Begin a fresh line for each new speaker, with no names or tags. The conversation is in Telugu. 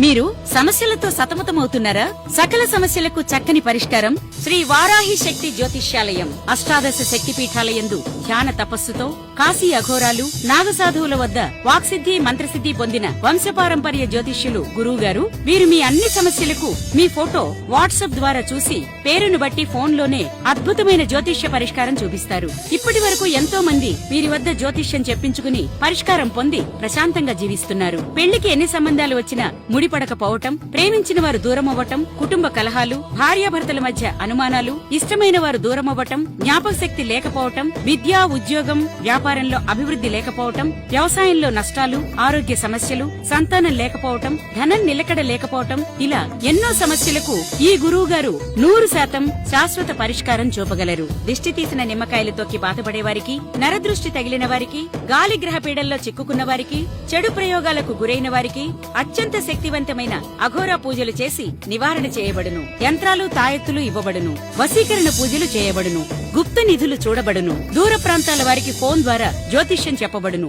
మీరు సమస్యలతో సతమతమవుతున్నారా? సకల సమస్యలకు చక్కని పరిష్కారం శ్రీ వారాహి శక్తి జ్యోతిష్యాలయం. అష్టాదశ శక్తి పీఠాలయందు ధ్యాన తపస్సుతో కాశీ అఘోరాలు నాగసాధువుల వద్ద వాక్సిద్ధి మంత్రసిద్ధి పొందిన వంశపారంపర్య జ్యోతిష్యులు గురువుగారు. వీరు మీ అన్ని సమస్యలకు మీ ఫోటో వాట్సాప్ ద్వారా చూసి పేరును బట్టి ఫోన్లోనే అద్భుతమైన జ్యోతిష్య పరిష్కారం చూపిస్తారు. ఇప్పటి వరకు ఎంతో మంది వీరి వద్ద జ్యోతిష్యం చెప్పించుకుని పరిష్కారం పొంది ప్రశాంతంగా జీవిస్తున్నారు. పెళ్లికి ఎన్ని సంబంధాలు వచ్చినా ముడిపడకపోవటం, ప్రేమించిన వారు దూరమవ్వటం, కుటుంబ కలహాలు, భార్యాభర్తల మధ్య అనుమానాలు, ఇష్టమైన వారు దూరమవ్వటం, జ్ఞాపక శక్తి లేకపోవటం, విద్య ఉద్యోగం వ్యాపారంలో అభివృద్ధి లేకపోవటం, వ్యవసాయంలో నష్టాలు, ఆరోగ్య సమస్యలు, సంతానం లేకపోవటం, ధనం నిలకడ లేకపోవటం, ఇలా ఎన్నో సమస్యలకు ఈ గురువు గారు 100% శాశ్వత పరిష్కారం చూపగలరు. దిష్టి తీసిన నిమ్మకాయలు తొక్కి బాధపడే వారికి, నరదృష్టి తగిలిన వారికి, గాలి గ్రహ పీడల్లో చిక్కుకున్న వారికి, చెడు ప్రయోగాలకు గురైన వారికి అత్యంత శక్తివంతమైన అఘోరా పూజలు చేసి నివారణ చేయబడును. యంత్రాలు తాయెత్తులు ఇవ్వబడును. వశీకరణ పూజలు చేయబడును. గుప్త నిధులు చూడబడును. దూర ప్రాంతాల వారికి ఫోన్ ద్వారా జ్యోతిష్యం చెప్పబడును.